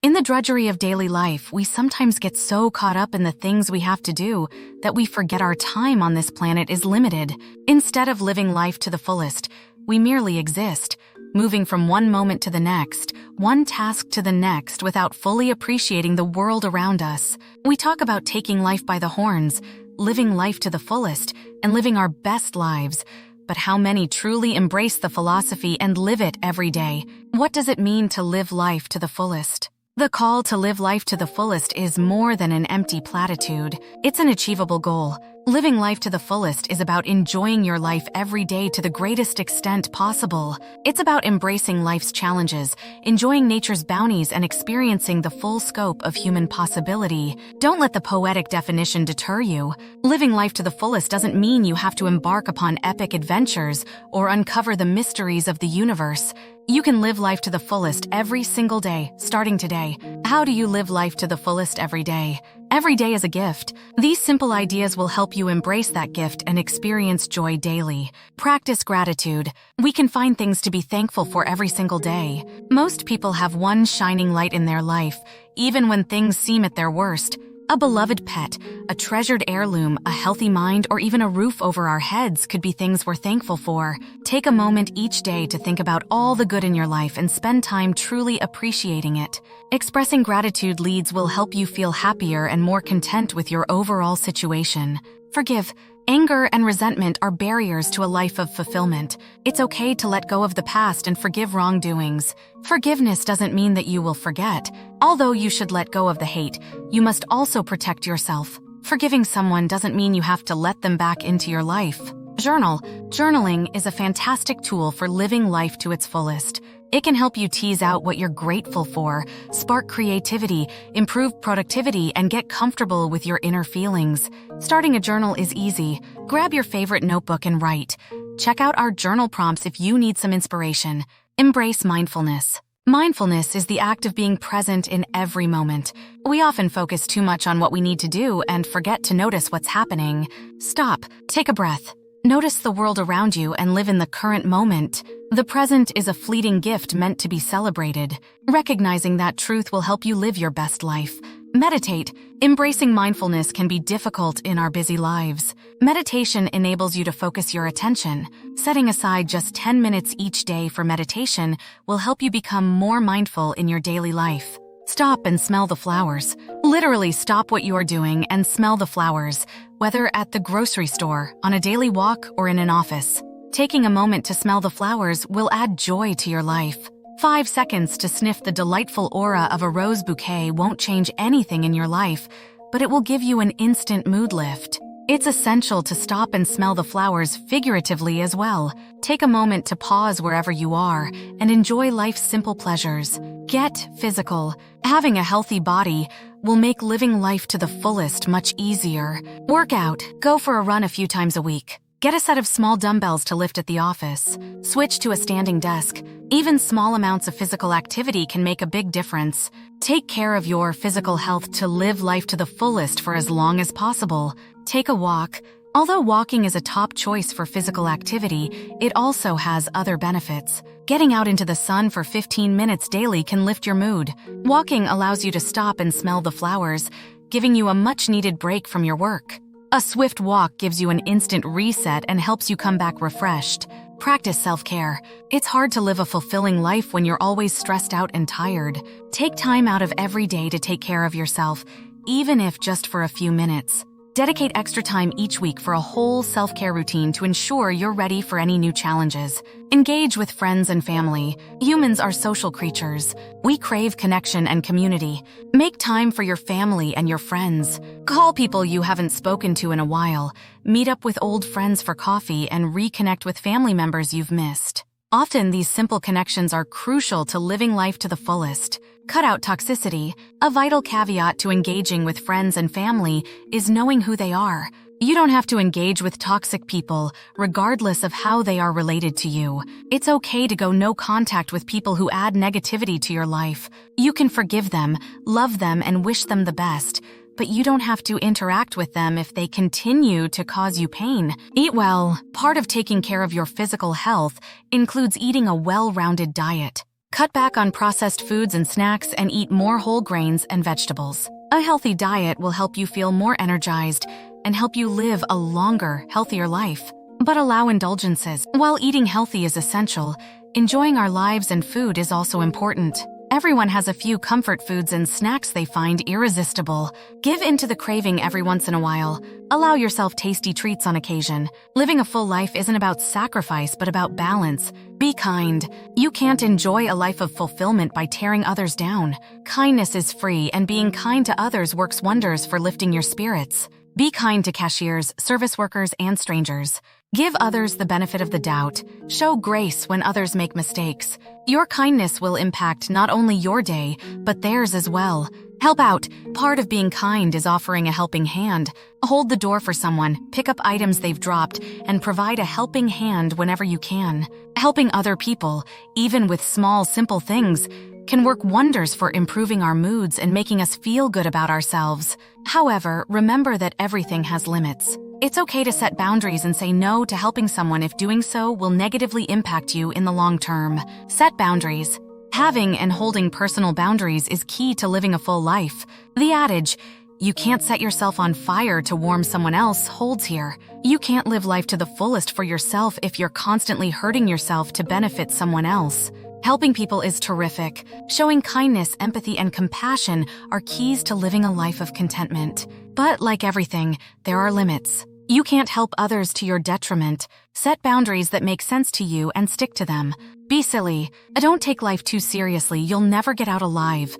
In the drudgery of daily life, we sometimes get so caught up in the things we have to do that we forget our time on this planet is limited. Instead of living life to the fullest, we merely exist, moving from one moment to the next, one task to the next without fully appreciating the world around us. We talk about taking life by the horns, living life to the fullest, and living our best lives. But how many truly embrace the philosophy and live it every day? What does it mean to live life to the fullest? The call to live life to the fullest is more than an empty platitude. It's an achievable goal. Living life to the fullest is about enjoying your life every day to the greatest extent possible. It's about embracing life's challenges, enjoying nature's bounties, and experiencing the full scope of human possibility. Don't let the poetic definition deter you. Living life to the fullest doesn't mean you have to embark upon epic adventures or uncover the mysteries of the universe. You can live life to the fullest every single day, starting today. How do you live life to the fullest every day? Every day is a gift. These simple ideas will help you embrace that gift and experience joy daily. Practice gratitude. We can find things to be thankful for every single day. Most people have one shining light in their life, even when things seem at their worst. A beloved pet, a treasured heirloom, a healthy mind, or even a roof over our heads could be things we're thankful for. Take a moment each day to think about all the good in your life and spend time truly appreciating it. Expressing gratitude leads will help you feel happier and more content with your overall situation. Forgive. Anger and resentment are barriers to a life of fulfillment. It's okay to let go of the past and forgive wrongdoings. Forgiveness doesn't mean that you will forget. Although you should let go of the hate, you must also protect yourself. Forgiving someone doesn't mean you have to let them back into your life. Journal. Journaling is a fantastic tool for living life to its fullest. It can help you tease out what you're grateful for, spark creativity, improve productivity, and get comfortable with your inner feelings. Starting a journal is easy. Grab your favorite notebook and write. Check out our journal prompts if you need some inspiration. Embrace mindfulness. Mindfulness is the act of being present in every moment. We often focus too much on what we need to do and forget to notice what's happening. Stop. Take a breath. Notice the world around you and live in the current moment. The present is a fleeting gift meant to be celebrated. Recognizing that truth will help you live your best life. Meditate. Embracing mindfulness can be difficult in our busy lives. Meditation enables you to focus your attention. Setting aside just 10 minutes each day for meditation will help you become more mindful in your daily life. Stop and smell the flowers. Literally stop what you are doing and smell the flowers, whether at the grocery store, on a daily walk, or in an office. Taking a moment to smell the flowers will add joy to your life. 5 seconds to sniff the delightful aura of a rose bouquet won't change anything in your life, but it will give you an instant mood lift. It's essential to stop and smell the flowers figuratively as well. Take a moment to pause wherever you are and enjoy life's simple pleasures. Get physical. Having a healthy body will make living life to the fullest much easier. Work out. Go for a run a few times a week. Get a set of small dumbbells to lift at the office. Switch to a standing desk. Even small amounts of physical activity can make a big difference. Take care of your physical health to live life to the fullest for as long as possible. Take a walk. Although walking is a top choice for physical activity, it also has other benefits. Getting out into the sun for 15 minutes daily can lift your mood. Walking allows you to stop and smell the flowers, giving you a much-needed break from your work. A swift walk gives you an instant reset and helps you come back refreshed. Practice self-care. It's hard to live a fulfilling life when you're always stressed out and tired. Take time out of every day to take care of yourself, even if just for a few minutes. Dedicate extra time each week for a whole self-care routine to ensure you're ready for any new challenges. Engage with friends and family. Humans are social creatures. We crave connection and community. Make time for your family and your friends. Call people you haven't spoken to in a while. Meet up with old friends for coffee and reconnect with family members you've missed. Often, these simple connections are crucial to living life to the fullest. Cut out toxicity. A vital caveat to engaging with friends and family is knowing who they are. You don't have to engage with toxic people, regardless of how they are related to you. It's okay to go no contact with people who add negativity to your life. You can forgive them, love them, and wish them the best, but you don't have to interact with them if they continue to cause you pain. Eat well. Part of taking care of your physical health includes eating a well-rounded diet. Cut back on processed foods and snacks and eat more whole grains and vegetables. A healthy diet will help you feel more energized and help you live a longer, healthier life. But allow indulgences. While eating healthy is essential, enjoying our lives and food is also important. Everyone has a few comfort foods and snacks they find irresistible. Give in to the craving every once in a while. Allow yourself tasty treats on occasion. Living a full life isn't about sacrifice, but about balance. Be kind. You can't enjoy a life of fulfillment by tearing others down. Kindness is free, and being kind to others works wonders for lifting your spirits. Be kind to cashiers, service workers, and strangers. Give others the benefit of the doubt. Show grace when others make mistakes. Your kindness will impact not only your day, but theirs as well. Help out. Part of being kind is offering a helping hand. Hold the door for someone, pick up items they've dropped, and provide a helping hand whenever you can. Helping other people, even with small, simple things, can work wonders for improving our moods and making us feel good about ourselves. However, remember that everything has limits. It's okay to set boundaries and say no to helping someone if doing so will negatively impact you in the long term. Set boundaries. Having and holding personal boundaries is key to living a full life. The adage, "You can't set yourself on fire to warm someone else," holds here. You can't live life to the fullest for yourself if you're constantly hurting yourself to benefit someone else. Helping people is terrific. Showing kindness, empathy, and compassion are keys to living a life of contentment. But like everything, there are limits. You can't help others to your detriment. Set boundaries that make sense to you and stick to them. Be silly. Don't take life too seriously. You'll never get out alive.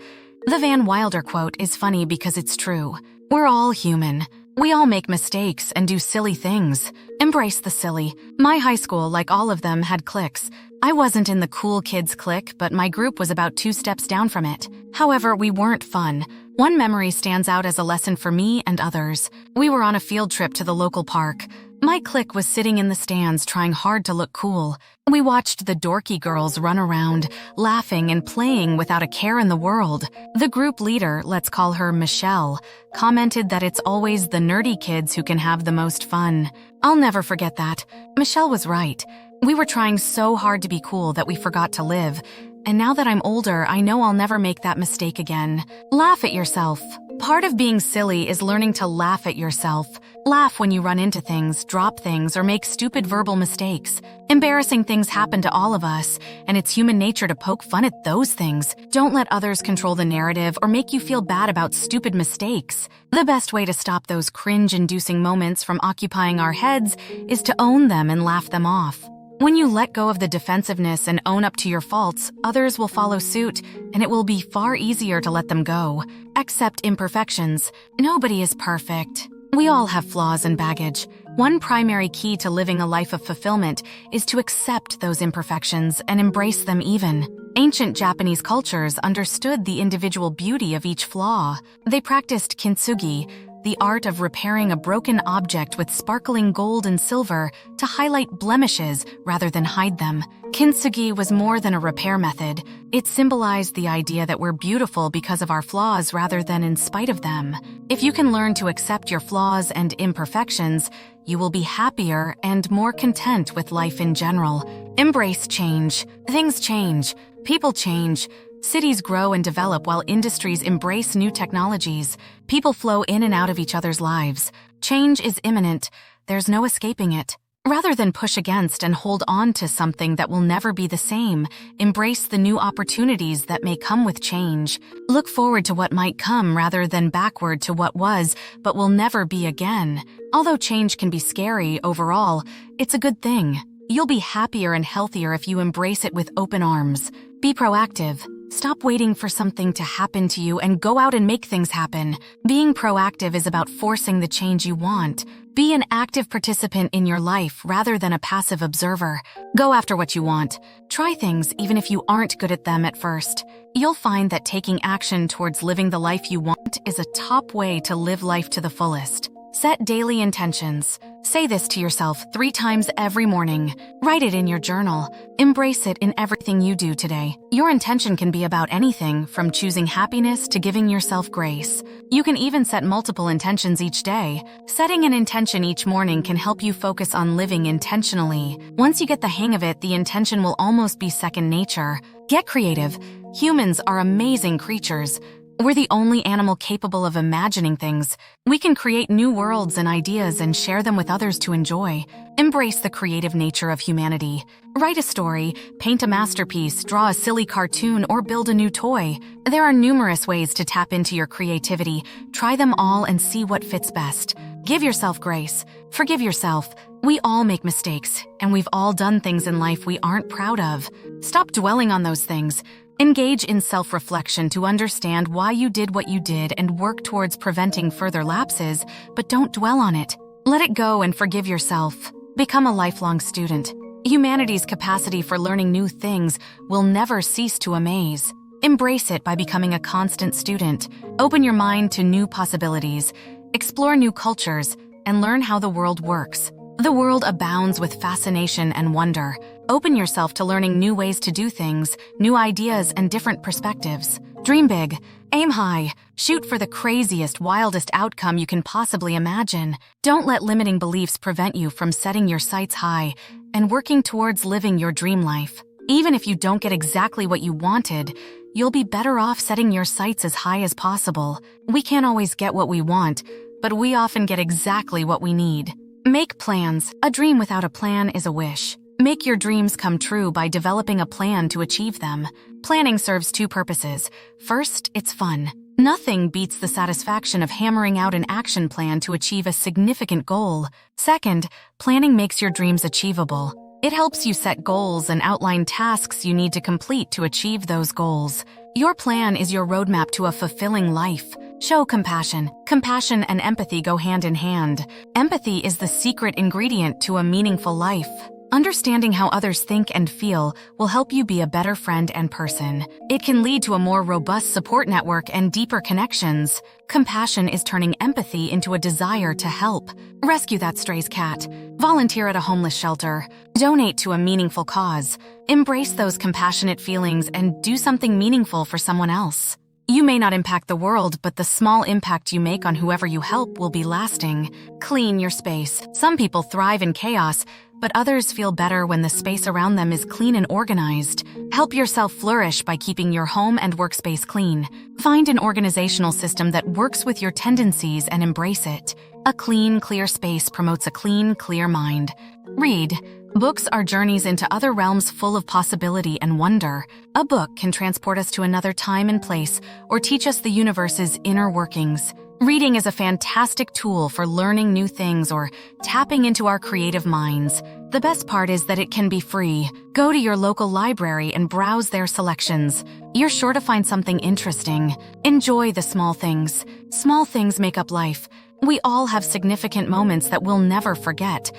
The Van Wilder quote is funny because it's true. We're all human. We all make mistakes and do silly things. Embrace the silly. My high school, like all of them, had cliques. I wasn't in the cool kids clique, but my group was about 2 steps down from it. However, we weren't fun. One memory stands out as a lesson for me and others. We were on a field trip to the local park. My clique was sitting in the stands trying hard to look cool. We watched the dorky girls run around, laughing and playing without a care in the world. The group leader, let's call her Michelle, commented that it's always the nerdy kids who can have the most fun. I'll never forget that. Michelle was right. We were trying so hard to be cool that we forgot to live. And now that I'm older, I know I'll never make that mistake again. Laugh at yourself. Part of being silly is learning to laugh at yourself. Laugh when you run into things, drop things, or make stupid verbal mistakes. Embarrassing things happen to all of us, and it's human nature to poke fun at those things. Don't let others control the narrative or make you feel bad about stupid mistakes. The best way to stop those cringe-inducing moments from occupying our heads is to own them and laugh them off. When you let go of the defensiveness and own up to your faults, others will follow suit, and it will be far easier to let them go. Accept imperfections. Nobody is perfect. We all have flaws and baggage. One primary key to living a life of fulfillment is to accept those imperfections and embrace them even. Ancient Japanese cultures understood the individual beauty of each flaw. They practiced kintsugi, the art of repairing a broken object with sparkling gold and silver to highlight blemishes rather than hide them. Kintsugi was more than a repair method. It symbolized the idea that we're beautiful because of our flaws rather than in spite of them. If you can learn to accept your flaws and imperfections, you will be happier and more content with life in general. Embrace change. Things change. People change. Cities grow and develop while industries embrace new technologies. People flow in and out of each other's lives. Change is imminent. There's no escaping it. Rather than push against and hold on to something that will never be the same, embrace the new opportunities that may come with change. Look forward to what might come rather than backward to what was but will never be again. Although change can be scary overall, it's a good thing. You'll be happier and healthier if you embrace it with open arms. Be proactive. Stop waiting for something to happen to you and go out and make things happen. Being proactive is about forcing the change you want. Be an active participant in your life rather than a passive observer. Go after what you want. Try things even if you aren't good at them at first. You'll find that taking action towards living the life you want is a top way to live life to the fullest. Set daily intentions. Say this to yourself 3 times every morning. Write it in your journal. Embrace it in everything you do today. Your intention can be about anything, from choosing happiness to giving yourself grace. You can even set multiple intentions each day. Setting an intention each morning can help you focus on living intentionally. Once you get the hang of it, the intention will almost be second nature. Get creative. Humans are amazing creatures. We're the only animal capable of imagining things. We can create new worlds and ideas and share them with others to enjoy. Embrace the creative nature of humanity. Write a story, paint a masterpiece, draw a silly cartoon, or build a new toy. There are numerous ways to tap into your creativity. Try them all and see what fits best. Give yourself grace. Forgive yourself. We all make mistakes, and we've all done things in life we aren't proud of. Stop dwelling on those things. Engage in self-reflection to understand why you did what you did and work towards preventing further lapses, but don't dwell on it. Let it go and forgive yourself. Become a lifelong student. Humanity's capacity for learning new things will never cease to amaze. Embrace it by becoming a constant student. Open your mind to new possibilities. Explore new cultures and learn how the world works. The world abounds with fascination and wonder. Open yourself to learning new ways to do things, new ideas, and different perspectives. Dream big. Aim high. Shoot for the craziest, wildest outcome you can possibly imagine. Don't let limiting beliefs prevent you from setting your sights high and working towards living your dream life. Even if you don't get exactly what you wanted, you'll be better off setting your sights as high as possible. We can't always get what we want, but we often get exactly what we need. Make plans. A dream without a plan is a wish. Make your dreams come true by developing a plan to achieve them. Planning serves two purposes. First, it's fun. Nothing beats the satisfaction of hammering out an action plan to achieve a significant goal. Second, planning makes your dreams achievable. It helps you set goals and outline tasks you need to complete to achieve those goals. Your plan is your roadmap to a fulfilling life. Show compassion. Compassion and empathy go hand in hand. Empathy is the secret ingredient to a meaningful life. Understanding how others think and feel will help you be a better friend and person. It can lead to a more robust support network and deeper connections. Compassion is turning empathy into a desire to help. Rescue that stray's cat. Volunteer at a homeless shelter. Donate to a meaningful cause. Embrace those compassionate feelings and do something meaningful for someone else. You may not impact the world, but the small impact you make on whoever you help will be lasting. Clean your space. Some people thrive in chaos, but others feel better when the space around them is clean and organized. Help yourself flourish by keeping your home and workspace clean. Find an organizational system that works with your tendencies and embrace it. A clean, clear space promotes a clean, clear mind. Read. Books are journeys into other realms full of possibility and wonder. A book can transport us to another time and place or teach us the universe's inner workings. Reading is a fantastic tool for learning new things or tapping into our creative minds. The best part is that it can be free. Go to your local library and browse their selections. You're sure to find something interesting. Enjoy the small things. Small things make up life. We all have significant moments that we'll never forget.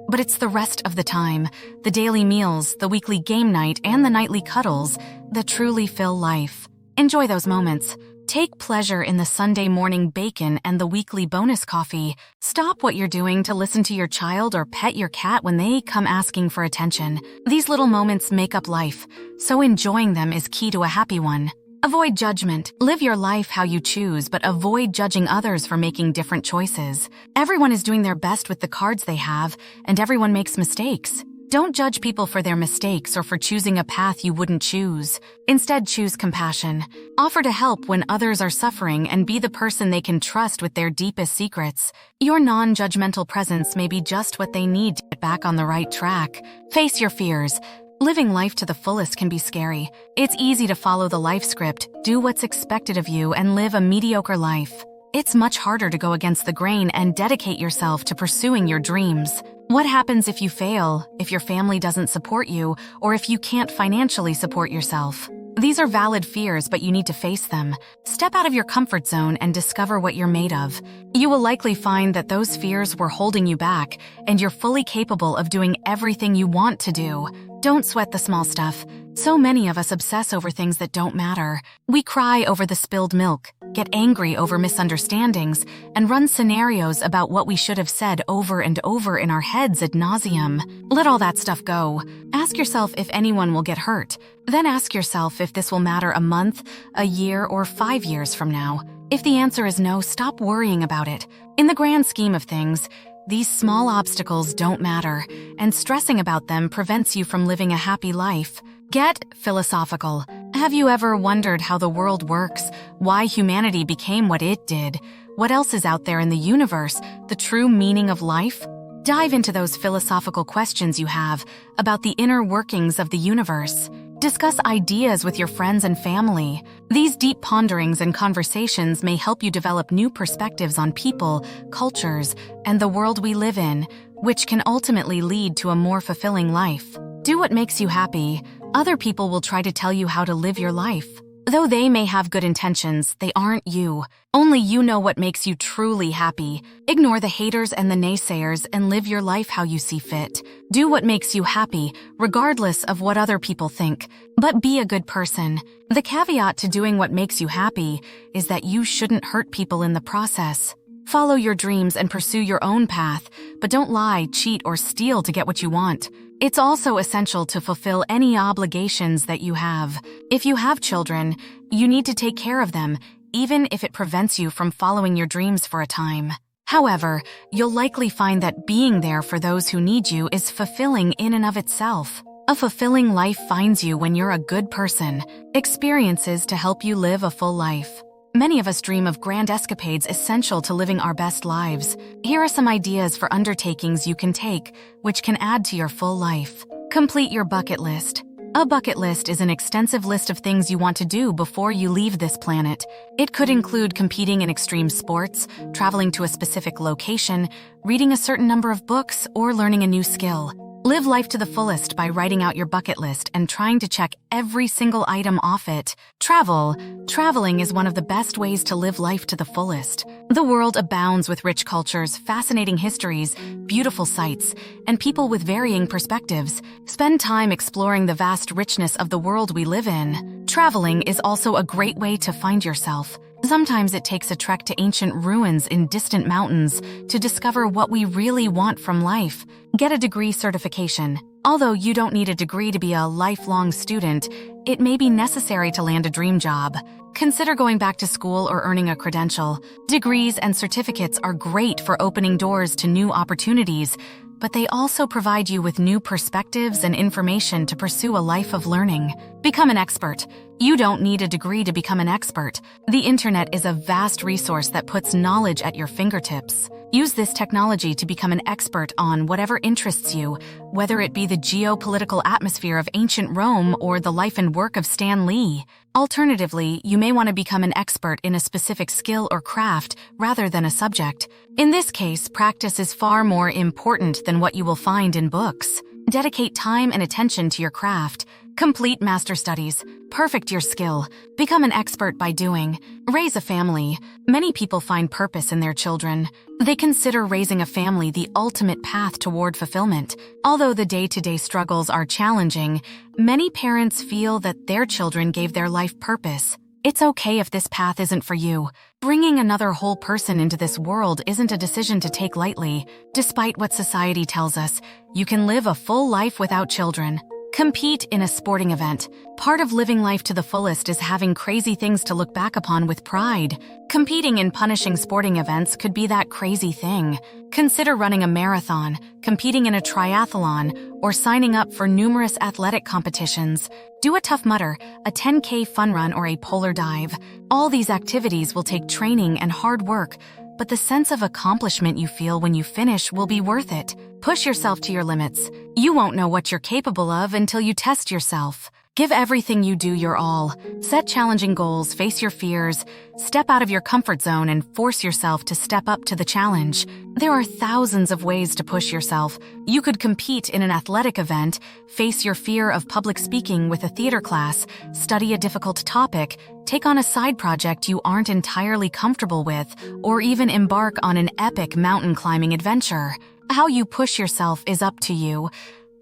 But it's the rest of the time, the daily meals, the weekly game night, and the nightly cuddles that truly fill life. Enjoy those moments. Take pleasure in the Sunday morning bacon and the weekly bonus coffee. Stop what you're doing to listen to your child or pet your cat when they come asking for attention. These little moments make up life, so enjoying them is key to a happy one. Avoid judgment. Live your life how you choose, but avoid judging others for making different choices. Everyone is doing their best with the cards they have, and everyone makes mistakes. Don't judge people for their mistakes or for choosing a path you wouldn't choose. Instead, choose compassion. Offer to help when others are suffering and be the person they can trust with their deepest secrets. Your non-judgmental presence may be just what they need to get back on the right track. Face your fears. Living life to the fullest can be scary. It's easy to follow the life script, do what's expected of you, and live a mediocre life. It's much harder to go against the grain and dedicate yourself to pursuing your dreams. What happens if you fail, if your family doesn't support you, or if you can't financially support yourself? These are valid fears, but you need to face them. Step out of your comfort zone and discover what you're made of. You will likely find that those fears were holding you back, and you're fully capable of doing everything you want to do. Don't sweat the small stuff. So many of us obsess over things that don't matter. We cry over the spilled milk, get angry over misunderstandings, and run scenarios about what we should have said over and over in our heads ad nauseum. Let all that stuff go. Ask yourself if anyone will get hurt. Then ask yourself if this will matter a month, a year, or 5 years from now. If the answer is no, stop worrying about it. In the grand scheme of things, these small obstacles don't matter, and stressing about them prevents you from living a happy life. Get philosophical. Have you ever wondered how the world works, why humanity became what it did, what else is out there in the universe, the true meaning of life? Dive into those philosophical questions you have about the inner workings of the universe. Discuss ideas with your friends and family. These deep ponderings and conversations may help you develop new perspectives on people, cultures, and the world we live in, which can ultimately lead to a more fulfilling life. Do what makes you happy. Other people will try to tell you how to live your life. Though they may have good intentions, they aren't you. Only you know what makes you truly happy. Ignore the haters and the naysayers and live your life how you see fit. Do what makes you happy, regardless of what other people think. But be a good person. The caveat to doing what makes you happy is that you shouldn't hurt people in the process. Follow your dreams and pursue your own path, but don't lie, cheat, or steal to get what you want. It's also essential to fulfill any obligations that you have. If you have children, you need to take care of them, even if it prevents you from following your dreams for a time. However, you'll likely find that being there for those who need you is fulfilling in and of itself. A fulfilling life finds you when you're a good person. Experiences to help you live a full life. Many of us dream of grand escapades essential to living our best lives. Here are some ideas for undertakings you can take, which can add to your full life. Complete your bucket list. A bucket list is an extensive list of things you want to do before you leave this planet. It could include competing in extreme sports, traveling to a specific location, reading a certain number of books, or learning a new skill. Live life to the fullest by writing out your bucket list and trying to check every single item off it. Travel. Traveling is one of the best ways to live life to the fullest. The world abounds with rich cultures, fascinating histories, beautiful sights, and people with varying perspectives. Spend time exploring the vast richness of the world we live in. Traveling is also a great way to find yourself. Sometimes it takes a trek to ancient ruins in distant mountains to discover what we really want from life. Get a degree certification. Although you don't need a degree to be a lifelong student, it may be necessary to land a dream job. Consider going back to school or earning a credential. Degrees and certificates are great for opening doors to new opportunities, but they also provide you with new perspectives and information to pursue a life of learning. Become an expert. You don't need a degree to become an expert. The internet is a vast resource that puts knowledge at your fingertips. Use this technology to become an expert on whatever interests you, whether it be the geopolitical atmosphere of ancient Rome or the life and work of Stan Lee. Alternatively, you may want to become an expert in a specific skill or craft rather than a subject. In this case, practice is far more important than what you will find in books. Dedicate time and attention to your craft. Complete master studies. Perfect your skill. Become an expert by doing. Raise a family. Many people find purpose in their children. They consider raising a family the ultimate path toward fulfillment. Although the day-to-day struggles are challenging, many parents feel that their children gave their life purpose. It's okay if this path isn't for you. Bringing another whole person into this world isn't a decision to take lightly. Despite what society tells us, you can live a full life without children. Compete in a sporting event. Part of living life to the fullest is having crazy things to look back upon with pride. Competing in punishing sporting events could be that crazy thing. Consider running a marathon, competing in a triathlon, or signing up for numerous athletic competitions. Do a Tough Mudder, a 10K fun run, or a polar dive. All these activities will take training and hard work, but the sense of accomplishment you feel when you finish will be worth it. Push yourself to your limits. You won't know what you're capable of until you test yourself. Give everything you do your all. Set challenging goals, face your fears, step out of your comfort zone, and force yourself to step up to the challenge. There are thousands of ways to push yourself. You could compete in an athletic event, face your fear of public speaking with a theater class, study a difficult topic, take on a side project you aren't entirely comfortable with, or even embark on an epic mountain climbing adventure. How you push yourself is up to you.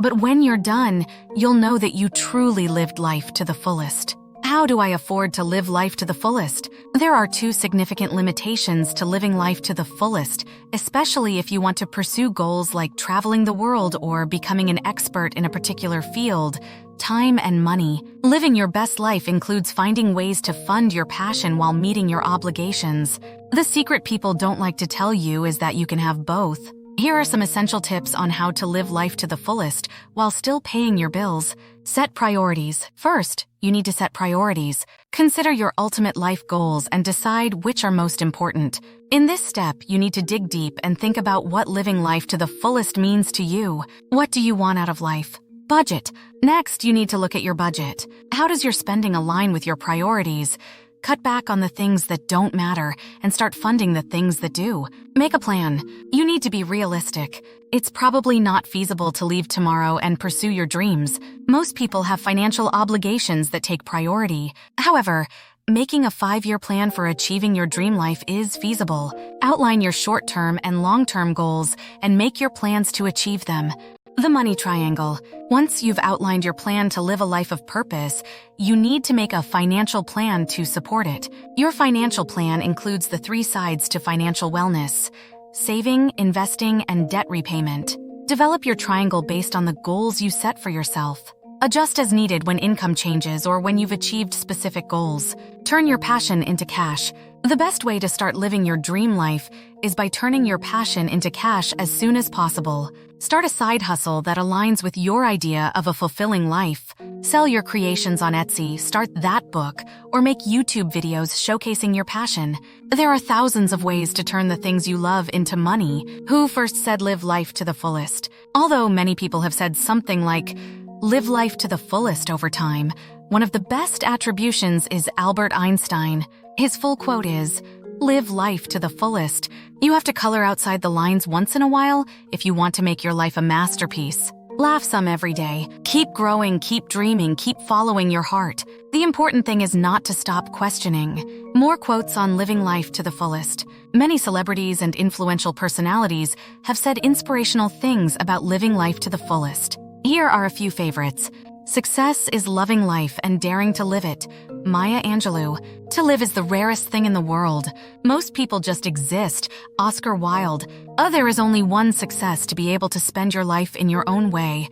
But when you're done, you'll know that you truly lived life to the fullest. How do I afford to live life to the fullest? There are two significant limitations to living life to the fullest, especially if you want to pursue goals like traveling the world or becoming an expert in a particular field. Time and money. Living your best life includes finding ways to fund your passion while meeting your obligations. The secret people don't like to tell you is that you can have both. Here are some essential tips on how to live life to the fullest while still paying your bills. Set priorities. First, you need to set priorities. Consider your ultimate life goals and decide which are most important. In this step, you need to dig deep and think about what living life to the fullest means to you. What do you want out of life? Budget. Next, you need to look at your budget. How does your spending align with your priorities? Cut back on the things that don't matter and start funding the things that do. Make a plan. You need to be realistic. It's probably not feasible to leave tomorrow and pursue your dreams. Most people have financial obligations that take priority. However, making a 5-year plan for achieving your dream life is feasible. Outline your short-term and long-term goals and make your plans to achieve them. The money triangle. Once you've outlined your plan to live a life of purpose, you need to make a financial plan to support it. Your financial plan includes the 3 sides to financial wellness: saving, investing, and debt repayment. Develop your triangle based on the goals you set for yourself. Adjust as needed when income changes or when you've achieved specific goals. Turn your passion into cash. The best way to start living your dream life is by turning your passion into cash as soon as possible. Start a side hustle that aligns with your idea of a fulfilling life. Sell your creations on Etsy, start that book, or make YouTube videos showcasing your passion. There are thousands of ways to turn the things you love into money. Who first said live life to the fullest? Although many people have said something like, live life to the fullest over time, one of the best attributions is Albert Einstein. His full quote is, live life to the fullest. You have to color outside the lines once in a while if you want to make your life a masterpiece. Laugh some every day. Keep growing, keep dreaming, keep following your heart. The important thing is not to stop questioning. More quotes on living life to the fullest. Many celebrities and influential personalities have said inspirational things about living life to the fullest. Here are a few favorites. Success is loving life and daring to live it. Maya Angelou. To live is the rarest thing in the world. Most people just exist. Oscar Wilde. There is only one success: to be able to spend your life in your own way.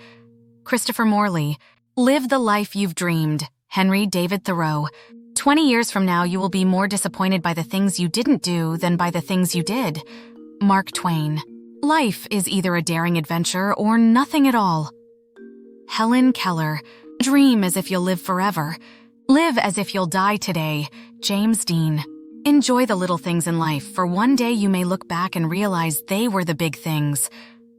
Christopher Morley. Live the life you've dreamed. Henry David Thoreau. 20 years from now, you will be more disappointed by the things you didn't do than by the things you did. Mark Twain. Life is either a daring adventure or nothing at all. Helen Keller. Dream as if you'll live forever. Live as if you'll die today. James Dean. Enjoy the little things in life, for one day you may look back and realize they were the big things.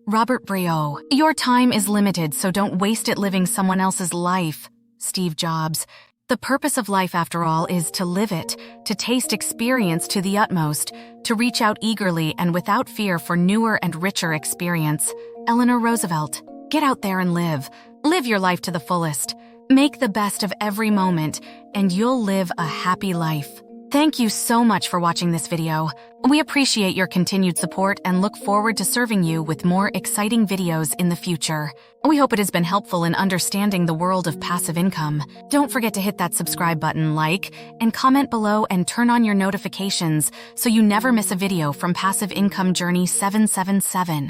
Robert Briot. Your time is limited, so don't waste it living someone else's life. Steve Jobs. The purpose of life, after all, is to live it, to taste experience to the utmost, to reach out eagerly and without fear for newer and richer experience. Eleanor Roosevelt. Get out there and live. Live your life to the fullest. Make the best of every moment, and you'll live a happy life. Thank you so much for watching this video. We appreciate your continued support and look forward to serving you with more exciting videos in the future. We hope it has been helpful in understanding the world of passive income. Don't forget to hit that subscribe button, like, and comment below and turn on your notifications so you never miss a video from Passive Income Journey 777.